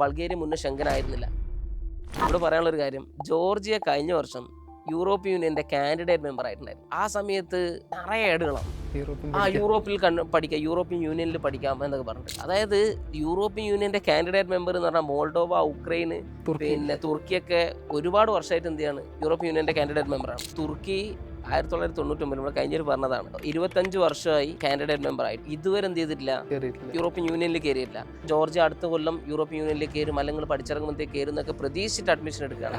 Bulgaria മുന്നേ Schengen ആയിരുന്നില്ല. ഇവിടെ പറയാനുള്ളൊരു കാര്യം, ജോർജിയ കഴിഞ്ഞ വർഷം യൂറോപ്യൻ യൂണിയന്റെ കാൻഡിഡേറ്റ് മെമ്പർ ആയിട്ടുണ്ടായിരുന്നു. ആ സമയത്ത് നിറയെ ഏടുകളാണ് യൂറോപ്പിൽ പഠിക്കാം, യൂറോപ്യൻ യൂണിയനിൽ പഠിക്കാം എന്നൊക്കെ പറഞ്ഞിട്ട്. അതായത് യൂറോപ്യൻ യൂണിയന്റെ കാൻഡിഡേറ്റ് മെമ്പർ എന്ന് പറഞ്ഞാൽ മോൾഡോവ, ഉക്രൈന്, പിന്നെ തുർക്കിയൊക്കെ ഒരുപാട് വർഷമായിട്ട് എന്ത് ചെയ്യാണ്, യൂറോപ്യൻ യൂണിയന്റെ കാൻഡിഡേറ്റ് മെമ്പറാണ്. തുർക്കി 1999 ഇവിടെ കഴിഞ്ഞൊരു പറഞ്ഞതാണ്, 25 വർഷമായി കാൻഡിഡേറ്റ് മെമ്പർ ആയിട്ട് ഇതുവരെ എന്ത് ചെയ്തിട്ടില്ല, യൂറോപ്യൻ യൂണിയനിൽ കയറിയിട്ടില്ല. ജോർജിയ അടുത്ത കൊല്ലം യൂറോപ്യൻ യൂണിയനിൽ കയറും, അല്ലെങ്കിൽ പഠിച്ചിറങ്ങുമ്പോഴത്തേക്ക് കയറുന്നൊക്കെ പ്രതീക്ഷിച്ചിട്ട് അഡ്മിഷൻ എടുക്കുകയാണ്.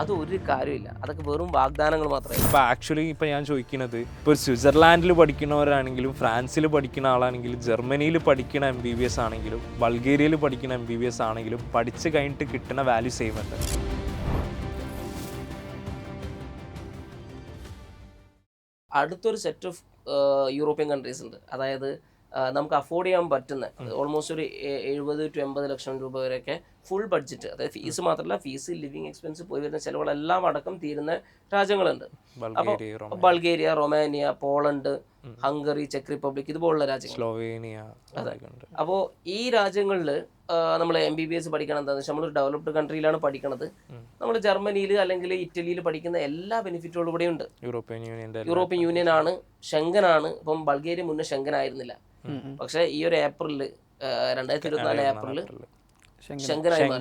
അത് ഒരു കാര്യമില്ല, അതൊക്കെ വെറും വാഗ്ദാനങ്ങൾ മാത്രമേ. അപ്പോൾ ആക്ച്വലി ഇപ്പോൾ ഞാൻ ചോദിക്കുന്നത്, ഇപ്പോൾ സ്വിറ്റ്സർലാൻഡിൽ പഠിക്കുന്നവരാണെങ്കിലും ഫ്രാൻസിൽ പഠിക്കുന്ന ആളാണെങ്കിലും ജർമ്മനിയിൽ പഠിക്കുന്ന MBBS ആണെങ്കിലും ബൾഗേറിയയിൽ പഠിക്കുന്ന MBBS ആണെങ്കിലും പഠിച്ച് കഴിഞ്ഞിട്ട് കിട്ടുന്ന വാല്യൂ സെയിം അല്ല. അടുത്തൊരു സെറ്റ് ഓഫ് യൂറോപ്യൻ കൺട്രീസ് ഉണ്ട്, അതായത് നമുക്ക് അഫോർഡ് ചെയ്യാൻ പറ്റുന്ന ഓൾമോസ്റ്റ് ഒരു 70 to 80 ലക്ഷം രൂപ വരെയൊക്കെ ഫുൾ ബഡ്ജറ്റ്, അതായത് ഫീസ് മാത്രമല്ല, ഫീസ്, ലിവിങ് എക്സ്പെൻസ്, പോയി വരുന്ന ചിലവുകളെല്ലാം അടക്കം തീരുന്ന രാജ്യങ്ങളുണ്ട്. അപ്പോൾ Bulgaria, Romania, Poland, Hungary, check republic, ഇതുപോലുള്ള രാജ്യങ്ങൾ, സ്ലോവേനിയ. അതെ. അപ്പോൾ ഈ രാജ്യങ്ങളിൽ നമ്മൾ MBBS പഠിക്കണം എന്താണെന്ന് വെച്ചാൽ, നമ്മളൊരു ഡെവലപ്ഡ് കൺട്രിയിലാണ് പഠിക്കണത്. നമ്മൾ ജർമ്മനിയിൽ അല്ലെങ്കിൽ ഇറ്റലിയിൽ പഠിക്കുന്ന എല്ലാ ബെനിഫിറ്റുകളും ഇവിടെ ഉണ്ട്. യൂറോപ്യൻ യൂണിയൻ ആണ്, ഷെങ്കൻ ആണ്. ഇപ്പം ബൾഗേറിയ മുന്നേ ഷെങ്കൻ ആയിരുന്നില്ല, പക്ഷെ ഈ ഒരു ഏപ്രിലിൽ 2024 ഏപ്രിലിൽ ഷെങ്കൻ ആയി മാറി.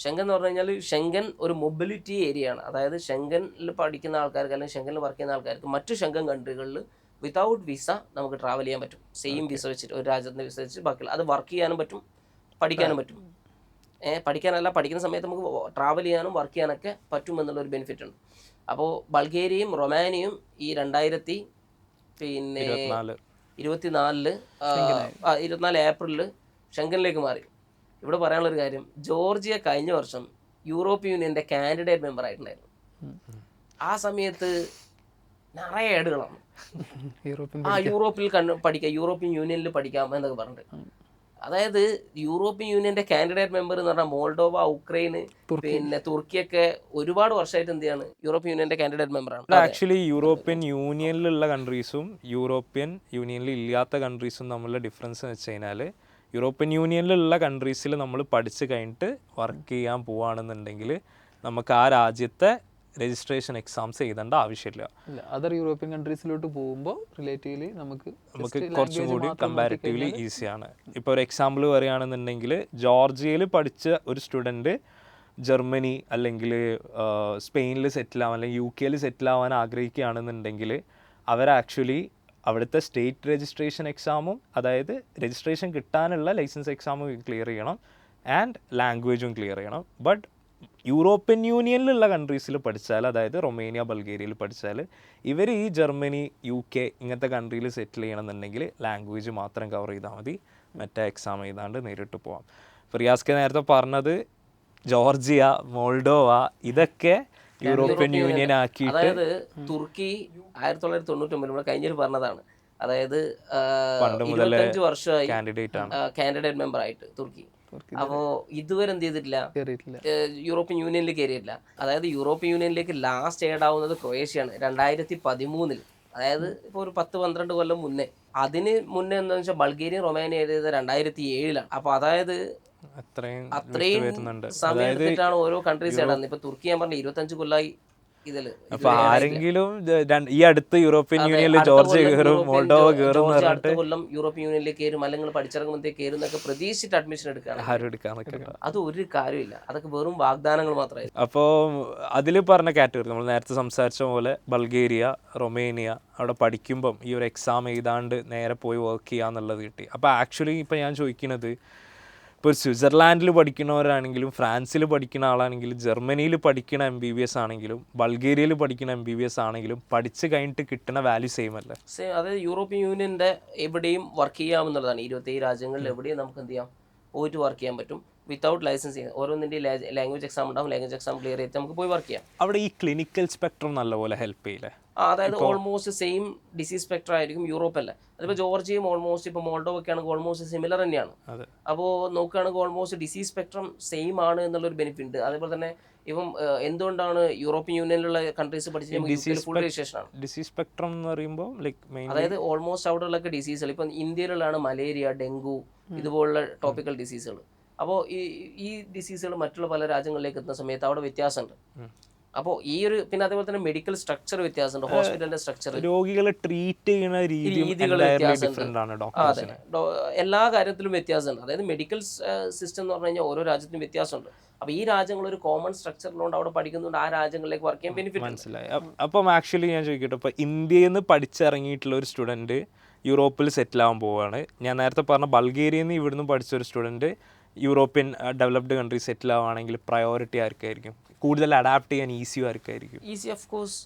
ഷെങ്കൻ എന്ന് പറഞ്ഞു കഴിഞ്ഞാൽ ഷെങ്കൻ ഒരു മൊബിലിറ്റി ഏരിയ ആണ്. അതായത് ഷെങ്കനിൽ പഠിക്കുന്ന ആൾക്കാർക്ക് അല്ലെങ്കിൽ ഷെങ്കനിൽ വർക്ക് ചെയ്യുന്ന ആൾക്കാർക്ക് മറ്റു ഷെങ്കൻ കൺട്രികളിൽ വിതൗട്ട് വിസ നമുക്ക് ട്രാവൽ ചെയ്യാൻ പറ്റും. സെയിം വിസ വെച്ചിട്ട്, ഒരു രാജ്യത്തിൻ്റെ വിസ വെച്ചിട്ട് ബാക്കിയുള്ള അത് വർക്ക് ചെയ്യാനും പറ്റും, പഠിക്കാനും പറ്റും. പഠിക്കാനല്ല, പഠിക്കുന്ന സമയത്ത് നമുക്ക് ട്രാവൽ ചെയ്യാനും വർക്ക് ചെയ്യാനൊക്കെ പറ്റും എന്നുള്ളൊരു ബെനിഫിറ്റ് ഉണ്ട്. അപ്പോൾ ബൾഗേറിയയും റൊമാനിയയും ഈ 2024 ഏപ്രിലിൽ ഷെങ്കനിലേക്ക് മാറി. ഇവിടെ പറയാനുള്ളൊരു കാര്യം, ജോർജിയ കഴിഞ്ഞ വർഷം യൂറോപ്യൻ യൂണിയന്റെ കാൻഡിഡേറ്റ് മെമ്പർ ആയിട്ടുണ്ടായിരുന്നു. ആ സമയത്ത് നിറയെ ഏടുകളാണ് യൂറോപ്പിൽ പഠിക്കാം, യൂറോപ്യൻ യൂണിയനിൽ പഠിക്കാം എന്നൊക്കെ പറഞ്ഞിട്ട്. അതായത് യൂറോപ്യൻ യൂണിയന്റെ കാൻഡിഡേറ്റ് മെമ്പർ എന്ന് പറഞ്ഞാൽ മോൾഡോവ, ഉക്രൈന്, പിന്നെ തുർക്കിയൊക്കെ ഒരുപാട് വർഷമായിട്ട് എന്ത് ചെയ്യാണ്, യൂറോപ്യൻ യൂണിയന്റെ കാൻഡിഡേറ്റ് മെമ്പറാണ്. ആക്ച്വലി യൂറോപ്യൻ യൂണിയനിലുള്ള കൺട്രീസും യൂറോപ്യൻ യൂണിയനിൽ ഇല്ലാത്ത കൺട്രീസും തമ്മിലുള്ള ഡിഫറൻസ് എന്ന് വെച്ച് കഴിഞ്ഞാൽ, യൂറോപ്യൻ യൂണിയനിലുള്ള കൺട്രീസിൽ നമ്മൾ പഠിച്ച് കഴിഞ്ഞിട്ട് വർക്ക് ചെയ്യാൻ പോവുകയാണെന്നുണ്ടെങ്കിൽ നമുക്ക് ആ രാജ്യത്തെ രജിസ്ട്രേഷൻ എക്സാംസ് എഴുതേണ്ട ആവശ്യമില്ല. അതർ യൂറോപ്യൻ കൺട്രീസിലോട്ട് പോകുമ്പോൾ റിലേറ്റീവ്ലി നമുക്ക് കുറച്ചും കൂടി കമ്പാരിറ്റീവ്ലി ഈസിയാണ്. ഇപ്പോൾ ഒരു എക്സാമ്പിൾ പറയുകയാണെന്നുണ്ടെങ്കിൽ, ജോർജിയയിൽ പഠിച്ച ഒരു സ്റ്റുഡൻറ്റ് ജർമ്മനി അല്ലെങ്കിൽ സ്പെയിനിൽ സെറ്റിൽ ആവാൻ അല്ലെങ്കിൽ UK സെറ്റിൽ ആവാൻ ആഗ്രഹിക്കുകയാണെന്നുണ്ടെങ്കിൽ അവർ ആക്ച്വലി അവിടുത്തെ സ്റ്റേറ്റ് രജിസ്ട്രേഷൻ എക്സാമും, അതായത് രജിസ്ട്രേഷൻ കിട്ടാനുള്ള ലൈസൻസ് എക്സാമും ക്ലിയർ ചെയ്യണം, ആൻഡ് ലാംഗ്വേജും ക്ലിയർ ചെയ്യണം. ബട്ട് യൂറോപ്യൻ യൂണിയനിലുള്ള കൺട്രീസിൽ പഠിച്ചാൽ, അതായത് റൊമേനിയ, ബൾഗേറിയയിൽ പഠിച്ചാൽ, ഇവർ ഈ ജർമ്മനി, UK ഇങ്ങനത്തെ കൺട്രിയിൽ സെറ്റിൽ ചെയ്യണമെന്നുണ്ടെങ്കിൽ ലാംഗ്വേജ് മാത്രം കവർ ചെയ്താൽ മതി, മറ്റേ എക്സാം എഴുതാണ്ട് നേരിട്ട് പോകാം. റിയാസ്ക്ക് നേരത്തെ പറഞ്ഞത് ജോർജിയ, മോൾഡോവ ഇതൊക്കെ യൂറോപ്യൻ യൂണിയൻ ആക്കിയിട്ട്, അതായത് തുർക്കി 1999 ഇവിടെ കഴിഞ്ഞൊരു പറഞ്ഞതാണ്, അതായത് 25 വർഷമായി കാൻഡിഡേറ്റ് മെമ്പർ ആയിട്ട് തുർക്കി. അപ്പോൾ ഇതുവരെ എന്ത് ചെയ്തിട്ടില്ല, യൂറോപ്യൻ യൂണിയനിൽ കയറിയിട്ടില്ല. അതായത് യൂറോപ്യൻ യൂണിയനിലേക്ക് ലാസ്റ്റ് ഏഡ് ആവുന്നത് ക്രൊയേഷ്യയാണ് 2013. അതായത് ഇപ്പോൾ ഒരു 10-12 കൊല്ലം മുന്നേ. അതിന് മുന്നേ എന്താണെന്ന് വെച്ചാൽ ബൾഗേറിയ, റൊമാനിയ എഴുതിയത് 2007. അപ്പോൾ അതായത് അത്രയും സമയം എടുത്തിട്ടാണ് ഓരോ കൺട്രീസ് ഇടുന്നത്. ഇപ്പൊ തുർക്കി ഞാൻ പറഞ്ഞ 25 കൊല്ലമായി ഇതില്. അപ്പൊ ആരെങ്കിലും ഈ അടുത്ത് യൂറോപ്യൻ യൂണിയനിൽ ജോർജിയ കയറും, മോൾഡോവ കയറും, അടുത്ത കൊല്ലം യൂറോപ്യൻ യൂണിയനിലേക്ക് കയറും, അല്ലെങ്കിൽ പഠിച്ചിറങ്ങുമ്പോഴത്തേക്ക് കയറുന്നൊക്കെ പ്രതീക്ഷിച്ചിട്ട് അഡ്മിഷൻ എടുക്കുകയാണ്. അത് ഒരു കാര്യമില്ല, അതൊക്കെ വെറും വാഗ്ദാനങ്ങൾ മാത്രമേ. അപ്പോൾ അതിൽ പറഞ്ഞ കാറ്റഗറി നമ്മൾ നേരത്തെ സംസാരിച്ച പോലെ ബൾഗേറിയ, റൊമേനിയ അവിടെ പഠിക്കുമ്പം ഈ ഒരു എക്സാം എഴുതാണ്ട് നേരെ പോയി വർക്ക് ചെയ്യാന്നുള്ളത് കിട്ടി. അപ്പോൾ ആക്ച്വലി ഇപ്പം ഞാൻ ചോദിക്കുന്നത്, ഇപ്പോൾ സ്വിറ്റ്സർലാൻഡിൽ പഠിക്കുന്നവരാണെങ്കിലും ഫ്രാൻസിൽ പഠിക്കുന്ന ആളാണെങ്കിലും ജർമ്മനിയിൽ പഠിക്കുന്ന MBBS ആണെങ്കിലും ബൾഗേറിയയിൽ പഠിക്കുന്ന MBBS ആണെങ്കിലും പഠിച്ച് കഴിഞ്ഞിട്ട് കിട്ടുന്ന വാല്യൂ സെയിം അല്ല. അതായത് യൂറോപ്യൻ യൂണിയൻ്റെ എവിടെയും വർക്ക് ചെയ്യാമെന്നുള്ളതാണ്. 27 രാജ്യങ്ങളിൽ എവിടെയും നമുക്ക് എന്ത് ചെയ്യാം, പോയിട്ട് വർക്ക് ചെയ്യാൻ പറ്റും വിത്തൗട്ട് ലൈസൻസ് ചെയ്യാം. ഓരോന്നിൻ്റെ ലാംഗ്വേജ് എക്സാം ഉണ്ടാവും, ലാംഗ്വേജ് എക്സാം ക്ലിയർ ചെയ്തിട്ട് നമുക്ക് പോയി വർക്ക് ചെയ്യാം. അവിടെ ഈ ക്ലിനിക്കൽ സ്പെക്ട്രം നല്ലപോലെ ഹെൽപ്പ് ചെയ്യില്ലേ? അതായത് ഓൾമോസ്റ്റ് സെയിം ഡിസീസ് സ്പെക്ട്രം ആയിരിക്കും യൂറോപ്പല്ല. അതിപ്പോൾ ജോർജിയയും ഓൾമോസ്റ്റ്, ഇപ്പോൾ മോൾഡോവ ഒക്കെ ആണെങ്കിൽ ഓൾമോസ്റ്റ് സിമിലർ തന്നെയാണ്. അപ്പോൾ നോക്കുകയാണെങ്കിൽ ഓൾമോസ്റ്റ് ഡിസീസ് സ്പെക്ട്രം സെയിം ആണ് എന്നുള്ളൊരു ബെനിഫിറ്റ് ഉണ്ട്. അതേപോലെ തന്നെ ഇപ്പം എന്തുകൊണ്ടാണ് യൂറോപ്യൻ യൂണിയനിലുള്ള കൺട്രീസ് പഠിച്ചിട്ട് ഫുൾ രജിസ്ട്രേഷൻ ആണ്. ഡിസീസ് സ്പെക്ട്രം എന്ന് പറയുമ്പോൾ അതായത് ഓൾമോസ്റ്റ് അവിടെയുള്ള ഡിസീസുകൾ, ഇപ്പം ഇന്ത്യയിലുള്ളതാണ് മലേറിയ, ഡെങ്കു ഇതുപോലുള്ള ടോപ്പിക്കൽ ഡിസീസുകൾ. അപ്പോൾ ഈ ഡിസീസുകൾ മറ്റുള്ള പല രാജ്യങ്ങളിലേക്ക് എത്തുന്ന സമയത്ത് അവിടെ വ്യത്യാസമുണ്ട്. അപ്പോൾ ഈ ഒരു പിന്നെ അതേപോലെ തന്നെ മെഡിക്കൽ സ്ട്രക്ചർ വ്യത്യാസമുണ്ട്, ഹോസ്പിറ്റലിന്റെ സ്ട്രക്ചർ, രോഗികളെ ട്രീറ്റ് ചെയ്യുന്ന രീതികൾ വ്യത്യാസമുണ്ട്. അതെ, എല്ലാ കാര്യത്തിലും വ്യത്യാസമുണ്ട്. അതായത് മെഡിക്കൽ സിസ്റ്റം എന്ന് പറഞ്ഞു കഴിഞ്ഞാൽ ഓരോ രാജ്യത്തിനും വ്യത്യാസമുണ്ട്. അപ്പോൾ ഈ രാജ്യങ്ങൾ ഒരു കോമൺ സ്ട്രക്ചറിലുണ്ട് അവിടെ പഠിക്കുന്നുണ്ട്, ആ രാജ്യങ്ങളിലേക്ക് വർക്ക് ചെയ്യാൻ ബെനിഫിറ്റ് മനസ്സിലായി. അപ്പം ആക്ച്വലി ഞാൻ ചോദിക്കട്ടെ, ഇപ്പോൾ ഇന്ത്യയിൽ നിന്ന് പഠിച്ചിറങ്ങിയിട്ടുള്ള ഒരു സ്റ്റുഡൻറ്റ് യൂറോപ്പിൽ സെറ്റിൽ ആവാൻ പോവുകയാണ്. ഞാൻ നേരത്തെ പറഞ്ഞ ബൾഗേറിയയിൽ നിന്ന് ഇവിടുന്ന് പഠിച്ച ഒരു സ്റ്റുഡൻറ്റ് യൂറോപ്യൻ ഡെവലപ്ഡ് കൺട്രി സെറ്റിൽ ആവുകയാണെങ്കിൽ പ്രയോറിറ്റി ആർക്കായിരിക്കും? കൂടുതൽ അഡാപ്റ്റ് ചെയ്യാൻ ഈസി ആർക്കായിരിക്കും? ഈസി ഓഫ് കോഴ്സ്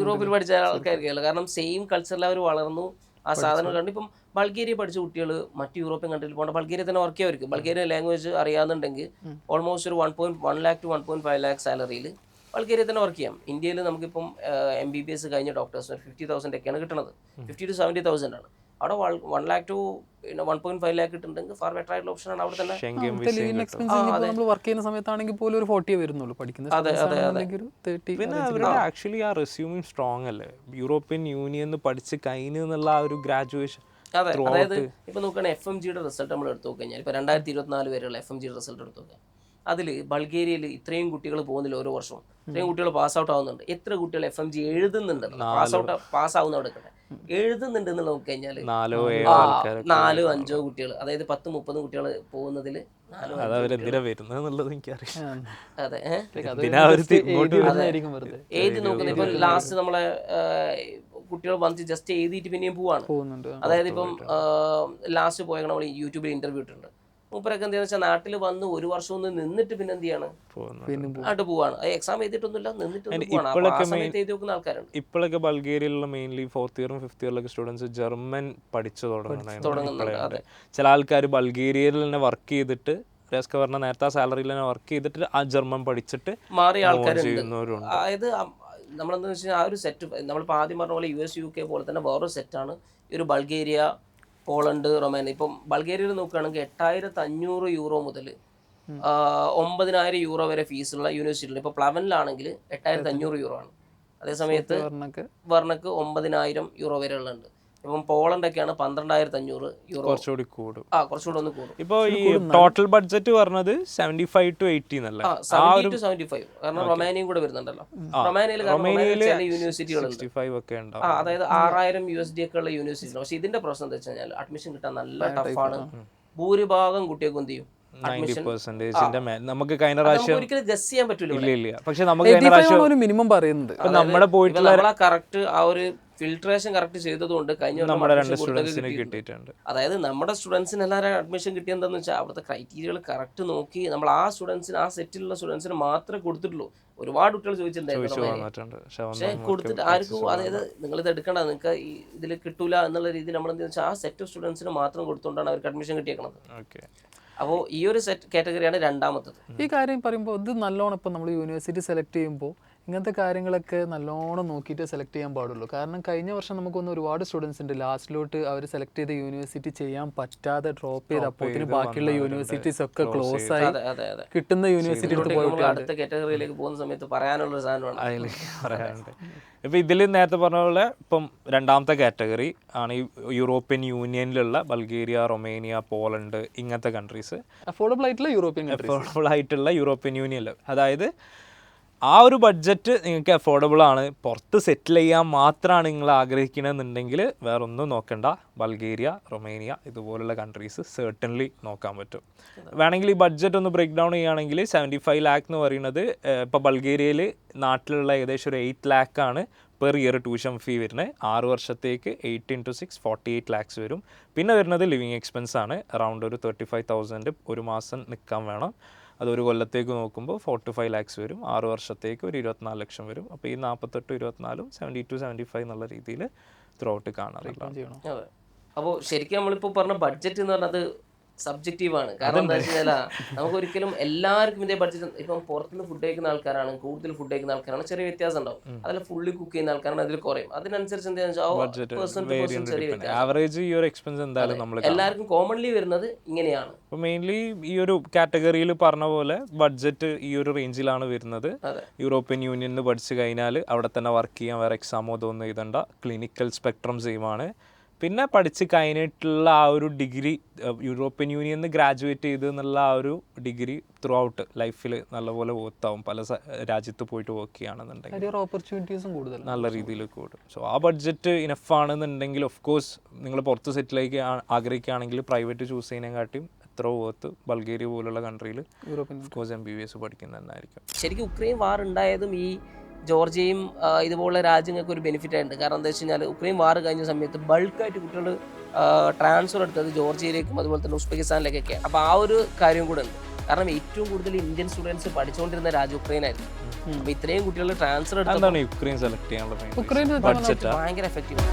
യൂറോപ്പിൽ പഠിച്ച ആൾക്കാർക്കല്ല. കാരണം സെയിം കൾച്ചറിൽ അവർ വളർന്നു, ആ സാധനം കണ്ട്. ഇപ്പം ബൾഗേറിയ പഠിച്ച കുട്ടികൾ മറ്റ് യൂറോപ്യൻ കൺട്രിയിൽ പോകേണ്ട, ബൾഗേറിയ തന്നെ വർക്ക് ചെയ്യാൻ ബൾഗേറിയൻ ലാംഗ്വേജ് അറിയാമെന്നുണ്ടെങ്കിൽ ഓൾമോസ്റ്റ് ഒരു 1.1 lakh to 1.5 lakh സാലറിയിൽ ബൾഗേറിയ തന്നെ വർക്ക് ചെയ്യാം. ഇന്ത്യയിൽ നമുക്കിപ്പം MBBS കഴിഞ്ഞ ഡോക്ടേഴ്സിന് 50,000 ഒക്കെയാണ് കിട്ടുന്നത്, 50 to 70,000 ആണ്. അവിടെ 1 lakh to 1.5 lakh കിട്ടുന്നുണ്ടെങ്കിൽ ഫാർ ബെറ്റർ ആയിട്ടുള്ള ഓപ്ഷനാണ് അവിടെ തന്നെ. നമ്മൾ വർക്ക് ചെയ്യുന്ന സമയത്താണെങ്കിൽ പോലും ഒരു 40 വരുന്നുള്ളൂ പഠിക്കുന്നത്. പിന്നെ അവരുടെ ആക്ച്വലി ആ റെസ്യൂമിങ് സ്ട്രോങ് അല്ലേ, യൂറോപ്യൻ യൂണിയൻ പഠിച്ച് കഴിഞ്ഞു എന്നുള്ള ആ ഒരു ഗ്രാജുവേഷൻ. അതെ, അതായത് ഇപ്പൊ നോക്കുകയാണെങ്കിൽ FMGയുടെ റിസൾട്ട് നമ്മൾ എടുത്തു നോക്കിക്കഴിഞ്ഞാൽ ഇപ്പൊ 2024 വരെയുള്ള FMGയുടെ റിസൾട്ട് എടുത്തു നോക്കുക. അതിൽ ബൾഗേറിയയിൽ ഇത്രയും കുട്ടികൾ പോകുന്നില്ല ഓരോ വർഷവും, ഇത്രയും കുട്ടികൾ പാസ് ഔട്ട് ആവുന്നുണ്ട്. എത്ര കുട്ടികൾ FMG എഴുതുന്നുണ്ട്, പാസ് ആവുന്ന എടുക്കട്ടെ, എഴുതുന്നുണ്ട് എന്ന് നോക്കിക്കഴിഞ്ഞാൽ 4-5 കുട്ടികൾ, അതായത് 10-30 കുട്ടികൾ പോകുന്നതിൽ 4-5. അതെ, എഴുതി നോക്കുന്നത് ഇപ്പൊ ലാസ്റ്റ് നമ്മളെ കുട്ടികൾ വന്ന് ജസ്റ്റ് എഴുതിയിട്ട് പിന്നെയും പോവാണ്. അതായത് ഇപ്പം ലാസ്റ്റ് പോയ നമ്മൾ യൂട്യൂബിൽ ഇന്റർവ്യൂ ഇട്ടുണ്ട്. മൂപ്പരൊക്കെ എന്താണെന്ന് വെച്ചാൽ നാട്ടിൽ വന്ന് ഒരു വർഷം ഒന്ന് നിന്നിട്ട് പിന്നെ എന്ത് ചെയ്യാണ്, ആയിട്ട് പോവാണ്. എക്സാം എഴുതിയിട്ടൊന്നുമില്ല, നിന്നിട്ട് എഴുതി നോക്കുന്ന ആൾക്കാരുണ്ട്. ഇപ്പോഴൊക്കെ ബൾഗേറിയയിലുള്ള mainly 4th year 5th year students German പഠിച്ചു തുടങ്ങുന്നുണ്ട്. ചില ആൾക്കാർ ബൾഗേറിയയിൽ തന്നെ വർക്ക് ചെയ്തിട്ട് പറഞ്ഞ നേരത്തെ സാലറിയിൽ തന്നെ വർക്ക് ചെയ്തിട്ട് ആ ജർമ്മൻ പഠിച്ചിട്ട് മാറിയ ആൾക്കാരുണ്ട്. അതായത് നമ്മളെന്താ വെച്ചാൽ ആ ഒരു സെറ്റ് നമ്മളിപ്പോൾ ആദ്യം പറഞ്ഞ പോലെ US UK പോലെ തന്നെ വേറൊരു സെറ്റാണ് ഈ ഒരു ബൾഗേറിയ, പോളണ്ട്, റൊമാനിയ. ഇപ്പം ബൾഗേറിയയിൽ നോക്കുകയാണെങ്കിൽ 8,500 euro മുതൽ 9,000 euro വരെ ഫീസുള്ള യൂണിവേഴ്സിറ്റിയിൽ. ഇപ്പോൾ പ്ലവനിലാണെങ്കിൽ 8,500 euro ആണ്. അതേസമയത്ത് വർണ്ണക്ക് 9,000 euro വരെ ഉള്ളുണ്ട്. ഇപ്പം പോളണ്ടൊക്കെയാണ് 12,500 euro. കുറച്ചുകൂടി കൂടും. കുറച്ചുകൂടി ഒന്ന് കൂടും. ഇപ്പോൾ ഈ ടോട്ടൽ ബഡ്ജറ്റ് പറഞ്ഞത് 75 to 80 എന്നല്ല, 70 to 75. കാരണം റൊമാനിയയും കൂടെ വരുന്നുണ്ടല്ലോ. റൊമാനിയയിൽ ചില യൂണിവേഴ്സിറ്റികളുണ്ട്, അതായത് 6,000 USD ഒക്കെ ഉള്ള യൂണിവേഴ്സിറ്റി. പക്ഷെ ഇതിന്റെ പ്രശ്നം എന്താ വെച്ച് കഴിഞ്ഞാൽ അഡ്മിഷൻ കിട്ടാൻ നല്ല ടഫാണ്. ഭൂരിഭാഗം കുട്ടികൾക്ക് എന്ത് ചെയ്യും, 90% നമുക്ക് കഴിഞ്ഞ പ്രാവശ്യം ഒരിക്കലും ഗസ് ചെയ്യാൻ പറ്റില്ല. പക്ഷെ നമുക്ക് കഴിഞ്ഞ പ്രാവശ്യം മിനിമം പറയുന്നുണ്ട്. നമ്മുടെ പോയിട്ടുള്ള കറക്റ്റ് ആ ഒരു ഫിൽട്രേഷൻ കറക്റ്റ് ചെയ്തതുകൊണ്ട് കഴിഞ്ഞ കിട്ടിയിട്ടുണ്ട്. അതായത് നമ്മുടെ സ്റ്റുഡൻസിന് എല്ലാവരും അഡ്മിഷൻ കിട്ടിയെന്താന്ന് വെച്ചാൽ അവിടുത്തെ ക്രൈറ്റീരിയകൾ കറക്റ്റ് നോക്കി നമ്മൾ ആ സ്റ്റുഡൻസിന്, ആ സെറ്റിലുള്ള സ്റ്റുഡൻസിന് മാത്രമേ കൊടുത്തിട്ടുള്ളൂ. ഒരുപാട് കുട്ടികൾ ചോദിച്ചിട്ടുണ്ടായിരുന്നു, പക്ഷെ കൊടുത്തിട്ട് ആർക്കും, അതായത് നിങ്ങളിത് എടുക്കേണ്ട, നിങ്ങൾക്ക് ഇതിൽ കിട്ടൂല എന്നുള്ള രീതിയിൽ നമ്മൾ എന്താ വെച്ചാൽ ആ സെറ്റ് ഓഫ് സ്റ്റുഡൻസിന് മാത്രം കൊടുത്തുകൊണ്ടാണ് അവർക്ക് അഡ്മിഷൻ കിട്ടിയേക്കുന്നത്. അപ്പോൾ ഈ ഒരു സെറ്റ് കാറ്റഗറിയാണ് രണ്ടാമത്തത്. ഈ കാര്യം പറയുമ്പോൾ ഇത് നല്ലോണം ഇപ്പം നമ്മൾ യൂണിവേഴ്സിറ്റി സെലക്ട് ചെയ്യുമ്പോൾ ഇങ്ങനത്തെ കാര്യങ്ങളൊക്കെ നല്ലോണം നോക്കിയിട്ട് സെലക്ട് ചെയ്യാൻ പാടുള്ളൂ. കാരണം കഴിഞ്ഞ വർഷം നമുക്കൊന്ന് ഒരുപാട് സ്റ്റുഡൻസ് ഉണ്ട് ലാസ്റ്റിലോട്ട് അവർ സെലക്ട് ചെയ്ത യൂണിവേഴ്സിറ്റി ചെയ്യാൻ പറ്റാതെ ഡ്രോപ്പ് ചെയ്ത് അപ്പോഴത്തേന് ബാക്കിയുള്ള യൂണിവേഴ്സിറ്റീസ് ഒക്കെ ക്ലോസ് ആയി കിട്ടുന്ന യൂണിവേഴ്സിറ്റിയിലോട്ട് പോയിട്ട് അടുത്ത കാറ്റഗറിയിലേക്ക് പോകുന്ന സമയത്ത് പറയാനുള്ള സാധനമാണ്. ഇപ്പം ഇതിൽ നേരത്തെ പറഞ്ഞ പോലെ ഇപ്പം രണ്ടാമത്തെ കാറ്റഗറി ആണ് ഈ യൂറോപ്യൻ യൂണിയനിലുള്ള ബൾഗേറിയ, റൊമേനിയ, പോളണ്ട് ഇങ്ങനത്തെ കൺട്രീസ്. അഫോർഡബിൾ ആയിട്ടുള്ള യൂറോപ്യൻ യൂണിയനിൽ, അതായത് ആ ഒരു ബഡ്ജറ്റ് നിങ്ങൾക്ക് അഫോർഡബിൾ ആണ്, പുറത്ത് സെറ്റിൽ ചെയ്യാൻ മാത്രമാണ് നിങ്ങൾ ആഗ്രഹിക്കണമെന്നുണ്ടെങ്കിൽ വേറെ ഒന്നും നോക്കണ്ട, ബൾഗേറിയ, റൊമേനിയ ഇതുപോലുള്ള കൺട്രീസ് certainly നോക്കാൻ പറ്റും. വേണമെങ്കിൽ ഈ ബഡ്ജറ്റ് ഒന്ന് ബ്രേക്ക് ഡൗൺ ചെയ്യുകയാണെങ്കിൽ 75 lakh എന്ന് പറയുന്നത് ഇപ്പോൾ ബൾഗേറിയയിൽ നാട്ടിലുള്ള ഏകദേശം ഒരു 8 lakh ആണ് പെർ ഇയർ ട്യൂഷൻ ഫീ വരുന്നത്. 6 വർഷത്തേക്ക് 8 into 6 48 lakhs വരും. പിന്നെ വരുന്നത് ലിവിങ് എക്സ്പെൻസ് ആണ്, അറൗണ്ട് ഒരു 35,000 ഒരു മാസം നിൽക്കാൻ വേണം. അതൊരു കൊല്ലത്തേക്ക് നോക്കുമ്പോൾ 4 to 5 lakhs വരും. 6 വർഷത്തേക്ക് ഒരു 24 ലക്ഷം വരും. അപ്പോൾ ഈ 48 24 70 to 75 എന്നുള്ള രീതിയിൽ ത്രൂ ഔട്ട് കാണാറില്ല. അതെ, അപ്പോൾ ശരിക്കും നമ്മളിപ്പോൾ പറഞ്ഞ ബഡ്ജറ്റ് എന്ന് പറഞ്ഞത് സബ്ജക്റ്റീവാണ്. കാരണം എന്താ വെച്ച് കഴിഞ്ഞാൽ നമുക്ക് ഒരിക്കലും എല്ലാവർക്കും ഇതേ ബഡ്ജറ്റ്, ഇപ്പം പുറത്തുനിന്ന് ഫുഡ് കഴിക്കുന്ന ആൾക്കാരാണ്, കൂടുതൽ ഫുഡ് കഴിക്കുന്ന ആൾക്കാരാണ്, ചെറിയ വ്യത്യാസം ഉണ്ടാവും. അതിൽ ഫുള്ളി കുക്ക് ചെയ്യുന്ന ആൾക്കാരാണ് അതിൽ കുറയും. അതിനനുസരിച്ച് എല്ലാവർക്കും കോമൺലി വരുന്നത് ഇങ്ങനെയാണ്. അപ്പോൾ മെയിൻലി ഈ ഒരു കാറ്റഗറിയിൽ പറഞ്ഞ പോലെ ബഡ്ജറ്റ് ഈ ഒരു റേഞ്ചിലാണ് വരുന്നത്. യൂറോപ്യൻ യൂണിയനിൽ പഠിച്ചു കഴിഞ്ഞാൽ അവിടെ തന്നെ വർക്ക് ചെയ്യാൻ വേറെ എക്സാമോ ഇതൊന്നും എഴുതണ്ട, ക്ലിനിക്കൽ സ്പെക്ട്രം സെയിം ആണ്. പിന്നെ പഠിച്ച് കഴിഞ്ഞിട്ടുള്ള ആ ഒരു ഡിഗ്രി യൂറോപ്യൻ യൂണിയനിൽ നിന്ന് ഗ്രാജുവേറ്റ് ചെയ്ത് എന്നുള്ള ആ ഒരു ഡിഗ്രി ത്രൂ ഔട്ട് ലൈഫിൽ നല്ലപോലെ വർത്താവും. പല രാജ്യത്ത് പോയിട്ട് വർക്ക് ചെയ്യുകയാണെന്നുണ്ടെങ്കിൽ കരിയർ ഓപ്പർച്യൂണിറ്റീസും കൂടുതൽ നല്ല രീതിയിൽ കൂടും. സോ ആ ബഡ്ജറ്റ് ഇനഫ് ആണെന്നുണ്ടെങ്കിൽ ഓഫ് കോഴ്സ് നിങ്ങൾ പുറത്ത് സെറ്റിലേക്ക് ആഗ്രഹിക്കുകയാണെങ്കിൽ പ്രൈവറ്റ് ചൂസ് ചെയ്യുന്നതിനെക്കാട്ടിയും എത്ര വർത്ത് ബൾഗേറിയ പോലുള്ള കൺട്രിയിൽ യൂറോപ്യൻ ഓഫ് കോഴ്സ് MBBS പഠിക്കുന്നത് തന്നെയായിരിക്കും. ശരിക്കും ഉക്രൈൻ വാർ ഉണ്ടായതും ഈ ജോർജിയയും ഇതുപോലുള്ള രാജ്യങ്ങൾക്ക് ഒരു ബെനിഫിറ്റ് ആയിട്ടുണ്ട്. കാരണം എന്താ വെച്ച് കഴിഞ്ഞാൽ ഉക്രൈൻ വാർ കഴിഞ്ഞ സമയത്ത് ബൾക്കായിട്ട് കുട്ടികൾ ട്രാൻസ്ഫർ എടുത്തത് ജോർജിയയിലേക്കും അതുപോലെ തന്നെ ഉസ്ബെക്കിസ്ഥാനിലേക്കൊക്കെയാണ്. അപ്പോൾ ആ ഒരു കാര്യം കൂടെ ഉണ്ട്. കാരണം ഏറ്റവും കൂടുതൽ ഇന്ത്യൻ സ്റ്റുഡൻസ് പഠിച്ചുകൊണ്ടിരുന്ന രാജ്യം ഉക്രൈനായിരുന്നു. അപ്പോൾ ഇത്രയും കുട്ടികൾ ട്രാൻസ്ഫർ എടുത്തത് എന്താണ് യുക്രൈൻ സെലക്ട് ചെയ്യാനുള്ള ഉക്രൈൻ ബഡ്ജറ്റ് ഭയങ്കര എഫക്റ്റീവ്.